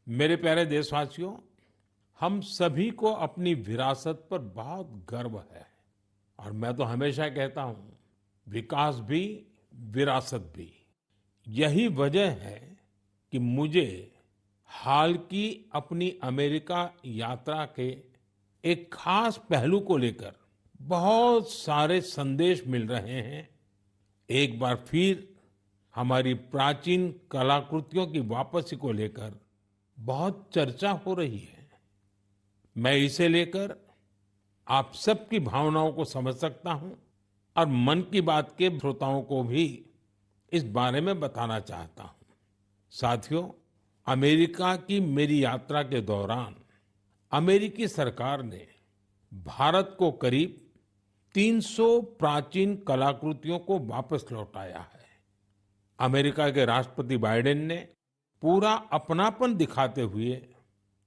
मेरे प्यारे देशवासियों, हम सभी को अपनी विरासत पर बहुत गर्व है और मैं तो हमेशा कहता हूँ, विकास भी, विरासत भी। यही वजह है कि मुझे हाल की अपनी अमेरिका यात्रा के एक खास पहलू को लेकर बहुत सारे संदेश मिल रहे हैं। एक बार फिर हमारी प्राचीन कलाकृतियों की वापसी को लेकर बहुत चर्चा हो रही है। मैं इसे लेकर आप सबकी भावनाओं को समझ सकता हूं और मन की बात के श्रोताओं को भी इस बारे में बताना चाहता हूं। साथियों, अमेरिका की मेरी यात्रा के दौरान अमेरिकी सरकार ने भारत को करीब 300 प्राचीन कलाकृतियों को वापस लौटाया है। अमेरिका के राष्ट्रपति बाइडेन ने पूरा अपनापन दिखाते हुए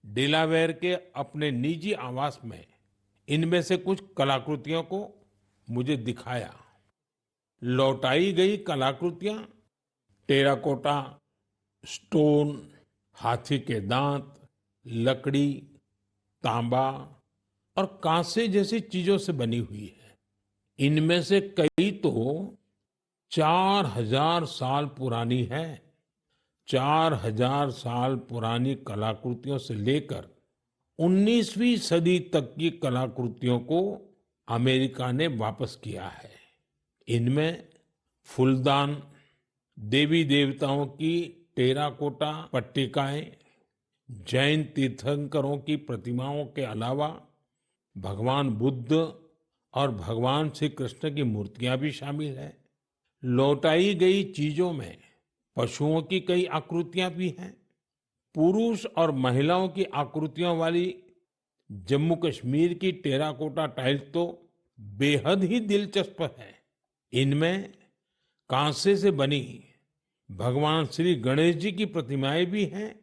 डेलावेयर के अपने निजी आवास में इनमें से कुछ कलाकृतियों को मुझे दिखाया। लौटाई गई कलाकृतियां टेराकोटा, स्टोन, हाथी के दांत, लकड़ी, तांबा और कांसे जैसी चीजों से बनी हुई है। इनमें से कई तो 4000 साल पुरानी है। 4000 साल पुरानी कलाकृतियों से लेकर 19वीं सदी तक की कलाकृतियों को अमेरिका ने वापस किया है। इनमें फूलदान, देवी देवताओं की टेराकोटा पट्टिकाएं, जैन तीर्थंकरों की प्रतिमाओं के अलावा भगवान बुद्ध और भगवान श्री कृष्ण की मूर्तियां भी शामिल है। लौटाई गई चीजों में पशुओं की कई आकृतियां भी हैं। पुरुष और महिलाओं की आकृतियों वाली जम्मू कश्मीर की टेराकोटा टाइल्स तो बेहद ही दिलचस्प है। इनमें कांसे से बनी भगवान श्री गणेश जी की प्रतिमाएं भी हैं,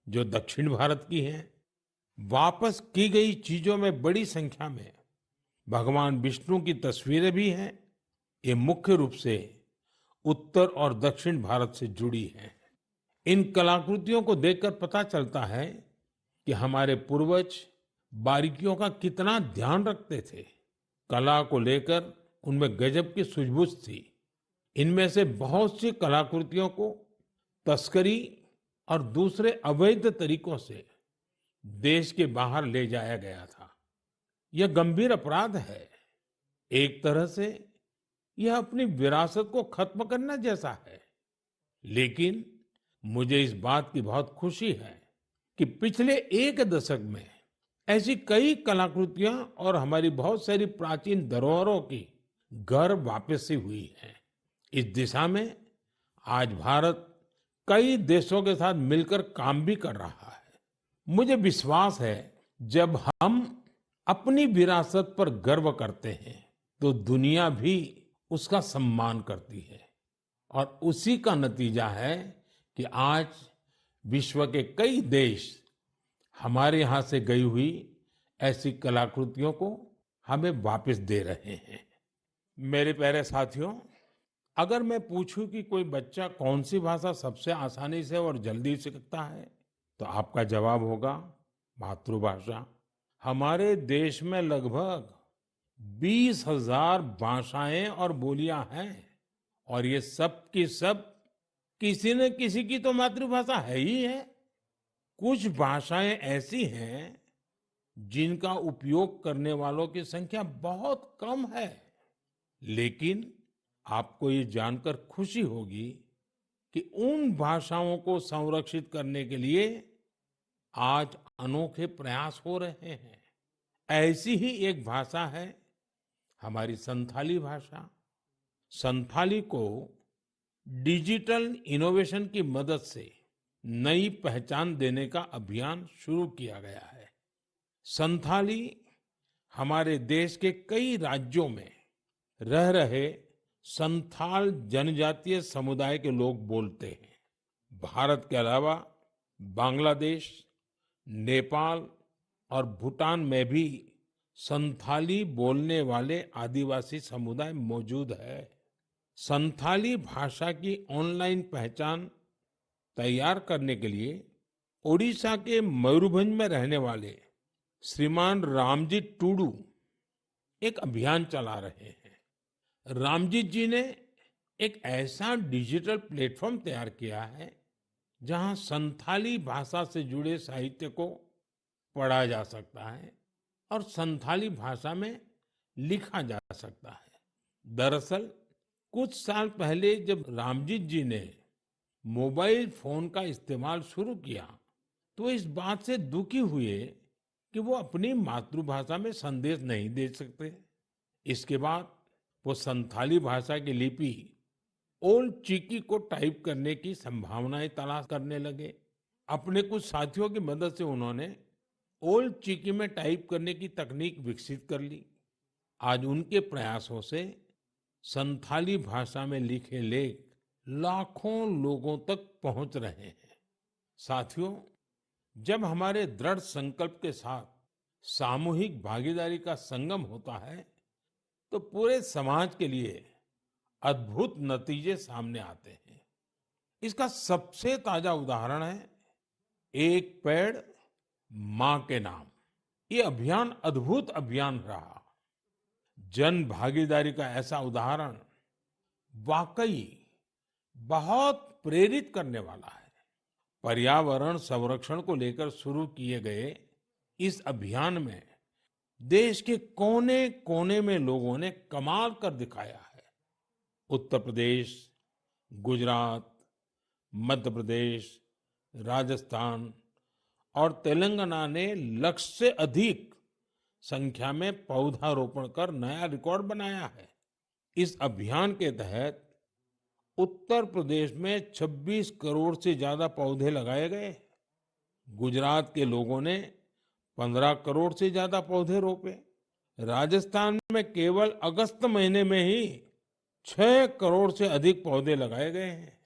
जो दक्षिण भारत की हैं। वापस की गई चीजों में बड़ी संख्या में भगवान विष्णु की तस्वीरें भी हैं। ये मुख्य रूप से उत्तर और दक्षिण भारत से जुड़ी हैं। इन कलाकृतियों को देखकर पता चलता है कि हमारे पूर्वज बारीकियों का कितना ध्यान रखते थे। कला को लेकर उनमें गजब की सूझबूझ थी। इनमें से बहुत सी कलाकृतियों को तस्करी और दूसरे अवैध तरीकों से देश के बाहर ले जाया गया था। यह गंभीर अपराध है। एक तरह से यह अपनी विरासत को खत्म करना जैसा है। लेकिन मुझे इस बात की बहुत खुशी है कि पिछले एक दशक में ऐसी कई कलाकृतियां और हमारी बहुत सारी प्राचीन धरोहरों की घर वापसी हुई है। इस दिशा में आज भारत कई देशों के साथ मिलकर काम भी कर रहा है। मुझे विश्वास है, जब हम अपनी विरासत पर गर्व करते हैं तो दुनिया भी उसका सम्मान करती है। और उसी का नतीजा है कि आज विश्व के कई देश हमारे यहाँ से गई हुई ऐसी कलाकृतियों को हमें वापस दे रहे हैं। मेरे प्यारे साथियों, अगर मैं पूछूं कि कोई बच्चा कौन सी भाषा सबसे आसानी से और जल्दी सीखता है, तो आपका जवाब होगा मातृभाषा। हमारे देश में लगभग 20,000 भाषाएं और बोलियां हैं और ये सब की सब किसी न किसी की तो मातृभाषा है ही है। कुछ भाषाएं ऐसी हैं जिनका उपयोग करने वालों की संख्या बहुत कम है। लेकिन आपको ये जानकर खुशी होगी कि उन भाषाओं को संरक्षित करने के लिए आज अनोखे प्रयास हो रहे हैं। ऐसी ही एक भाषा है हमारी संथाली भाषा। संथाली को डिजिटल इनोवेशन की मदद से नई पहचान देने का अभियान शुरू किया गया है। संथाली हमारे देश के कई राज्यों में रह रहे संथाल जनजातीय समुदाय के लोग बोलते हैं। भारत के अलावा बांग्लादेश, नेपाल और भूटान में भी संथाली बोलने वाले आदिवासी समुदाय मौजूद है। संथाली भाषा की ऑनलाइन पहचान तैयार करने के लिए ओडिशा के मयूरभंज में रहने वाले श्रीमान रामजी टूडू एक अभियान चला रहे हैं। रामजीत जी ने एक ऐसा डिजिटल प्लेटफॉर्म तैयार किया है जहां संथाली भाषा से जुड़े साहित्य को पढ़ा जा सकता है और संथाली भाषा में लिखा जा सकता है। दरअसल कुछ साल पहले जब रामजीत जी ने मोबाइल फोन का इस्तेमाल शुरू किया तो इस बात से दुखी हुए कि वो अपनी मातृभाषा में संदेश नहीं दे सकते। इसके बाद वो संथाली भाषा की लिपि ओल्ड चिकी को टाइप करने की संभावनाएं तलाश करने लगे। अपने कुछ साथियों की मदद से उन्होंने ओल्ड चिकी में टाइप करने की तकनीक विकसित कर ली। आज उनके प्रयासों से संथाली भाषा में लिखे लेख लाखों लोगों तक पहुंच रहे हैं। साथियों, जब हमारे दृढ़ संकल्प के साथ सामूहिक भागीदारी का संगम होता है तो पूरे समाज के लिए अद्भुत नतीजे सामने आते हैं। इसका सबसे ताजा उदाहरण है एक पेड़ मां के नाम। ये अभियान अद्भुत अभियान रहा। जन भागीदारी का ऐसा उदाहरण वाकई बहुत प्रेरित करने वाला है। पर्यावरण संरक्षण को लेकर शुरू किए गए इस अभियान में देश के कोने कोने में लोगों ने कमाल कर दिखाया है। उत्तर प्रदेश, गुजरात, मध्य प्रदेश, राजस्थान और तेलंगाना ने लक्ष्य से अधिक संख्या में पौधारोपण कर नया रिकॉर्ड बनाया है। इस अभियान के तहत उत्तर प्रदेश में 26 करोड़ से ज्यादा पौधे लगाए गए। गुजरात के लोगों ने 15 करोड़ से ज्यादा पौधे रोपे। राजस्थान में केवल अगस्त महीने में ही 6 करोड़ से अधिक पौधे लगाए गए हैं।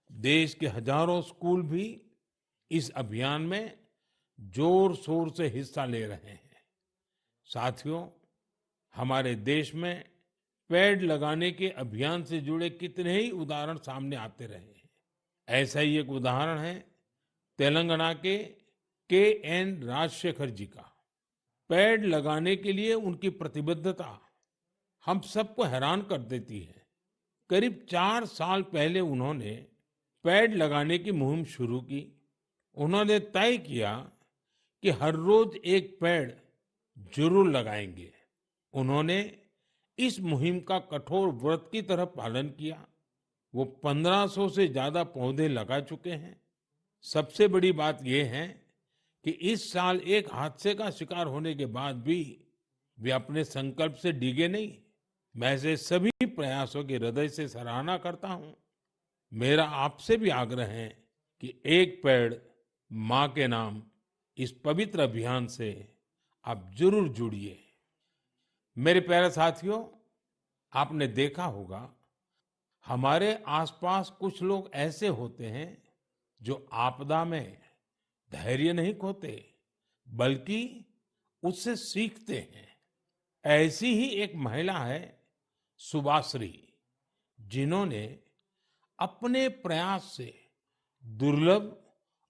देश के हजारों स्कूल भी इस अभियान में जोर शोर से हिस्सा ले रहे हैं। साथियों, हमारे देश में पेड़ लगाने के अभियान से जुड़े कितने ही उदाहरण सामने आते रहे हैं। ऐसा ही एक उदाहरण है तेलंगाना के एन राजशेखर जी का। पेड़ लगाने के लिए उनकी प्रतिबद्धता हम सबको हैरान कर देती है। करीब 4 साल पहले उन्होंने पेड़ लगाने की मुहिम शुरू की। उन्होंने तय किया कि हर रोज एक पेड़ जरूर लगाएंगे। उन्होंने इस मुहिम का कठोर व्रत की तरह पालन किया। वो 1500 से ज्यादा पौधे लगा चुके हैं। सबसे बड़ी बात यह है कि इस साल एक हादसे का शिकार होने के बाद भी वे अपने संकल्प से डिगे नहीं। मैं ऐसे सभी प्रयासों की हृदय से सराहना करता हूं। मेरा आपसे भी आग्रह है कि एक पेड़ मां के नाम इस पवित्र अभियान से आप जरूर जुड़िए। मेरे प्यारे साथियों, आपने देखा होगा हमारे आसपास कुछ लोग ऐसे होते हैं जो आपदा में धैर्य नहीं खोते बल्कि उससे सीखते हैं। ऐसी ही एक महिला है सुभाश्री, जिन्होंने अपने प्रयास से दुर्लभ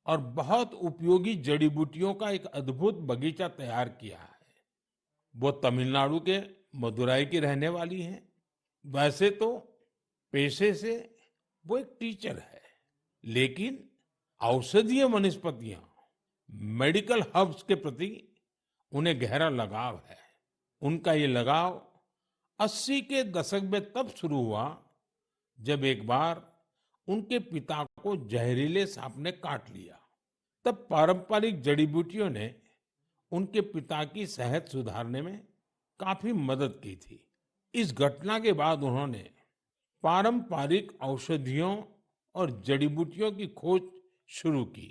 और बहुत उपयोगी जड़ी बूटियों का एक अद्भुत बगीचा तैयार किया है। वो तमिलनाडु के मदुराई की रहने वाली हैं। वैसे तो पेशे से वो एक टीचर है, लेकिन औषधीय वनस्पतियां, मेडिकल हर्ब्स के प्रति उन्हें गहरा लगाव है। उनका ये लगाव 80 के दशक में तब शुरू हुआ जब एक बार उनके पिता को जहरीले सांप ने काट लिया। तब पारंपरिक जड़ी बूटियों ने उनके पिता की सेहत सुधारने में काफी मदद की थी। इस घटना के बाद उन्होंने पारंपरिक औषधियों और जड़ी बूटियों की खोज शुरू की।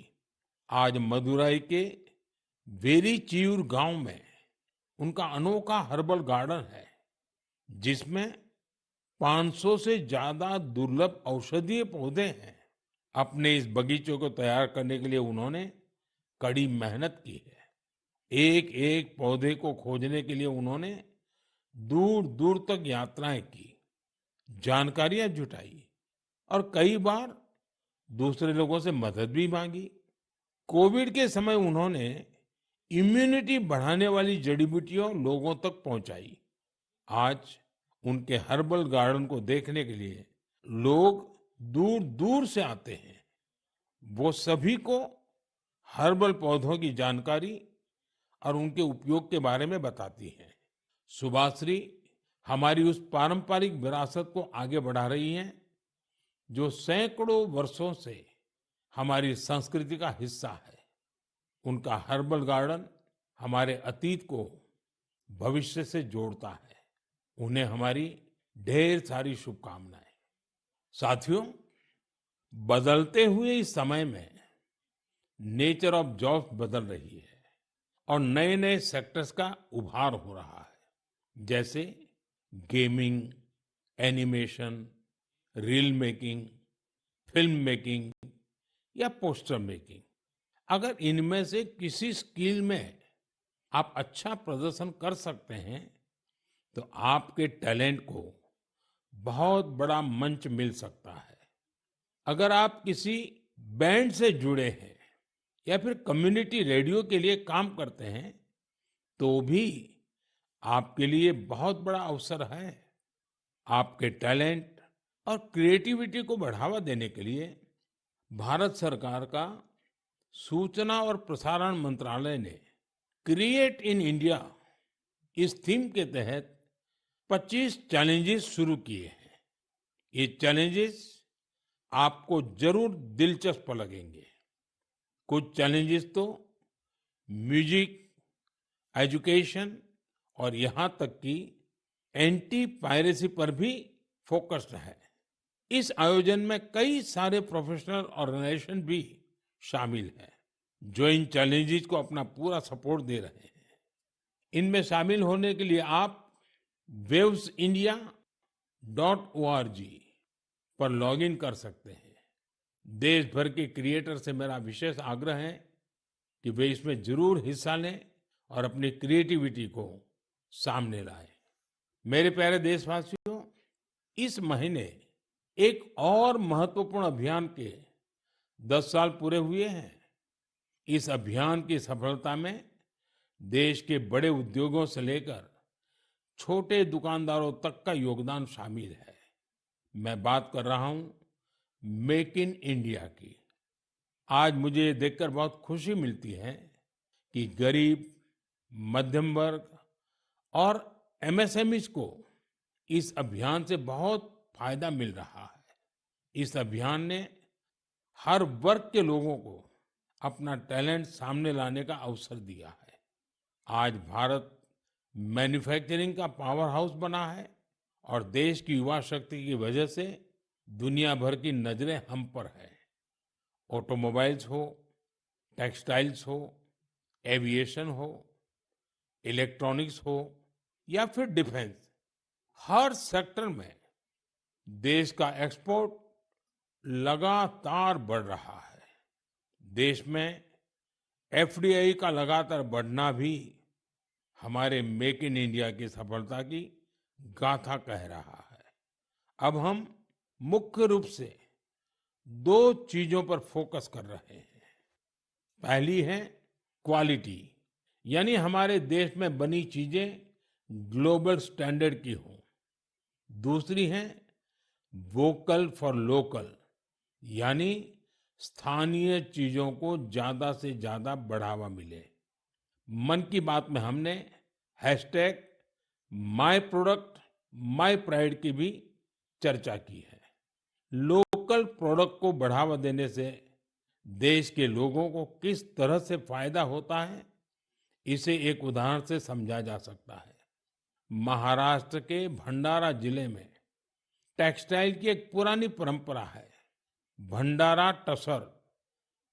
आज मदुराई के वेरीचियूर गांव में उनका अनोखा हर्बल गार्डन है, जिसमें 500 से ज्यादा दुर्लभ औषधीय पौधे हैं। अपने इस बगीचे को तैयार करने के लिए उन्होंने कड़ी मेहनत की है। एक एक पौधे को खोजने के लिए उन्होंने दूर दूर तक यात्राएं की, जानकारियां जुटाई और कई बार दूसरे लोगों से मदद भी मांगी। कोविड के समय उन्होंने इम्यूनिटी बढ़ाने वाली जड़ी बूटियां लोगों तक पहुंचाई। आज उनके हर्बल गार्डन को देखने के लिए लोग दूर दूर से आते हैं। वो सभी को हर्बल पौधों की जानकारी और उनके उपयोग के बारे में बताती हैं। सुभाश्री हमारी उस पारंपरिक विरासत को आगे बढ़ा रही हैं जो सैकड़ों वर्षों से हमारी संस्कृति का हिस्सा है। उनका हर्बल गार्डन हमारे अतीत को भविष्य से जोड़ता है। उन्हें हमारी ढेर सारी शुभकामनाएं। साथियों, बदलते हुए इस समय में नेचर ऑफ जॉब्स बदल रही है और नए नए सेक्टर्स का उभार हो रहा है, जैसे gaming, animation, reel making, film making या पोस्टर मेकिंग। अगर इनमें से किसी स्किल में आप अच्छा प्रदर्शन कर सकते हैं तो आपके टैलेंट को बहुत बड़ा मंच मिल सकता है। अगर आप किसी बैंड से जुड़े हैं या फिर कम्युनिटी रेडियो के लिए काम करते हैं तो भी आपके लिए बहुत बड़ा अवसर है। आपके टैलेंट और क्रिएटिविटी को बढ़ावा देने के लिए भारत सरकार का सूचना और प्रसारण मंत्रालय ने क्रिएट इन इंडिया इस थीम के तहत 25 चैलेंजेस शुरू किए हैं। ये चैलेंजेस आपको जरूर दिलचस्प लगेंगे। कुछ चैलेंजेस तो म्यूजिक, एजुकेशन और यहाँ तक कि एंटी पायरेसी पर भी फोकस्ड है। इस आयोजन में कई सारे प्रोफेशनल ऑर्गेनाइजेशन भी शामिल हैं जो इन चैलेंजेस को अपना पूरा सपोर्ट दे रहे हैं। इनमें शामिल होने के लिए आप wavesindia.org पर लॉगिन कर सकते हैं। देश भर के क्रिएटर से मेरा विशेष आग्रह है कि वे इसमें जरूर हिस्सा लें और अपनी क्रिएटिविटी को सामने लाएं। मेरे प्यारे देशवासियों, इस महीने एक और महत्वपूर्ण अभियान के 10 साल पूरे हुए हैं। इस अभियान की सफलता में देश के बड़े उद्योगों से लेकर छोटे दुकानदारों तक का योगदान शामिल है। मैं बात कर रहा हूं मेक इन इंडिया की। आज मुझे ये देखकर बहुत खुशी मिलती है कि गरीब, मध्यम वर्ग और एमएसएमईज को इस अभियान से बहुत फायदा मिल रहा है। इस अभियान ने हर वर्ग के लोगों को अपना टैलेंट सामने लाने का अवसर दिया है। आज भारत मैन्युफैक्चरिंग का पावर हाउस बना है और देश की युवा शक्ति की वजह से दुनिया भर की नजरें हम पर है। ऑटोमोबाइल्स हो, टेक्सटाइल्स हो, एविएशन हो, इलेक्ट्रॉनिक्स हो या फिर डिफेंस, हर सेक्टर में देश का एक्सपोर्ट लगातार बढ़ रहा है। देश में एफडीआई का लगातार बढ़ना भी हमारे मेक इन इंडिया की सफलता की गाथा कह रहा है। अब हम मुख्य रूप से दो चीजों पर फोकस कर रहे हैं। पहली है क्वालिटी, यानी हमारे देश में बनी चीजें ग्लोबल स्टैंडर्ड की हों। दूसरी है वोकल फॉर लोकल, यानी स्थानीय चीजों को ज्यादा से ज्यादा बढ़ावा मिले। मन की बात में हमने hashtag my product my pride की भी चर्चा की है। लोकल प्रोडक्ट को बढ़ावा देने से देश के लोगों को किस तरह से फायदा होता है, इसे एक उदाहरण से समझा जा सकता है। महाराष्ट्र के भंडारा जिले में टेक्सटाइल की एक पुरानी परंपरा है, Bhandara tussar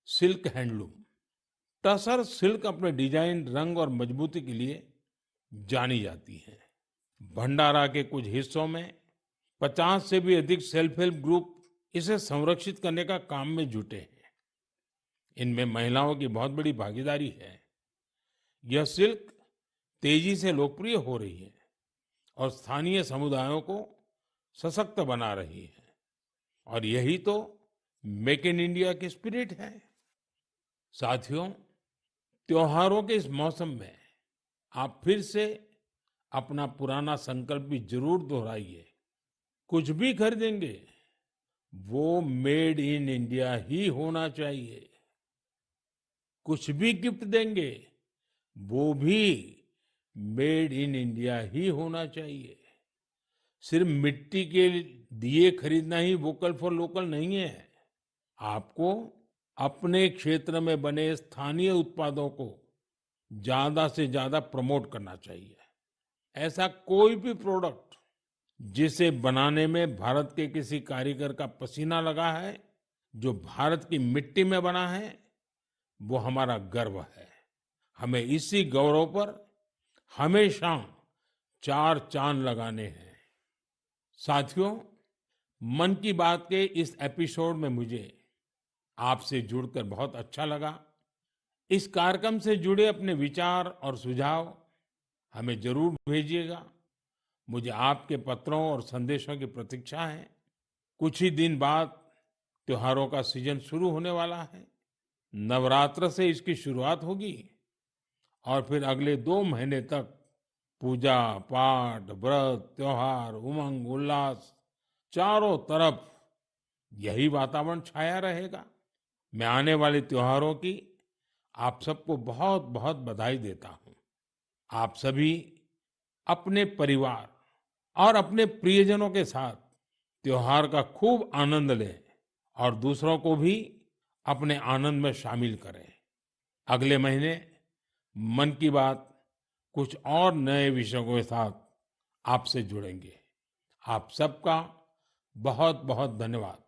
silk handloom. Tussar silk अपने डिजाइन, रंग और मजबूती के लिए जानी जाती है। भंडारा के कुछ हिस्सों में 50 से भी अधिक सेल्फ हेल्प ग्रुप इसे संरक्षित करने का काम में जुटे हैं। इनमें महिलाओं की बहुत बड़ी भागीदारी है। यह सिल्क तेजी से लोकप्रिय हो रही है और स्थानीय समुदायों को सशक्त बना रही है। और यही तो मेक इन इंडिया की स्पिरिट है। साथियों, त्योहारों के इस मौसम में आप फिर से अपना पुराना संकल्प भी जरूर दोहराइए। कुछ भी खरीदेंगे, वो मेड इन इंडिया ही होना चाहिए। कुछ भी गिफ्ट देंगे, वो भी मेड इन इंडिया ही होना चाहिए। सिर्फ मिट्टी के दिए खरीदना ही वोकल फॉर लोकल नहीं है। आपको अपने क्षेत्र में बने स्थानीय उत्पादों को ज्यादा से ज्यादा प्रमोट करना चाहिए। ऐसा कोई भी प्रोडक्ट जिसे बनाने में भारत के किसी कारीगर का पसीना लगा है, जो भारत की मिट्टी में बना है, वो हमारा गर्व है। हमें इसी गौरव पर हमेशा चार चांद लगाने हैं। साथियों, मन की बात के इस एपिसोड में मुझे आपसे जुड़कर बहुत अच्छा लगा। इस कार्यक्रम से जुड़े अपने विचार और सुझाव हमें जरूर भेजिएगा। मुझे आपके पत्रों और संदेशों की प्रतीक्षा है। कुछ ही दिन बाद त्योहारों का सीजन शुरू होने वाला है। नवरात्र से इसकी शुरुआत होगी और फिर अगले 2 महीने तक पूजा पाठ, व्रत, त्योहार, उमंग उल्लास, चारों तरफ यही वातावरण छाया रहेगा। मैं आने वाले त्योहारों की आप सबको बहुत बहुत बधाई देता हूँ। आप सभी अपने परिवार और अपने प्रियजनों के साथ त्योहार का खूब आनंद लें और दूसरों को भी अपने आनंद में शामिल करें। अगले महीने मन की बात कुछ और नए विषयों के साथ आपसे जुड़ेंगे। आप सबका बहुत बहुत धन्यवाद।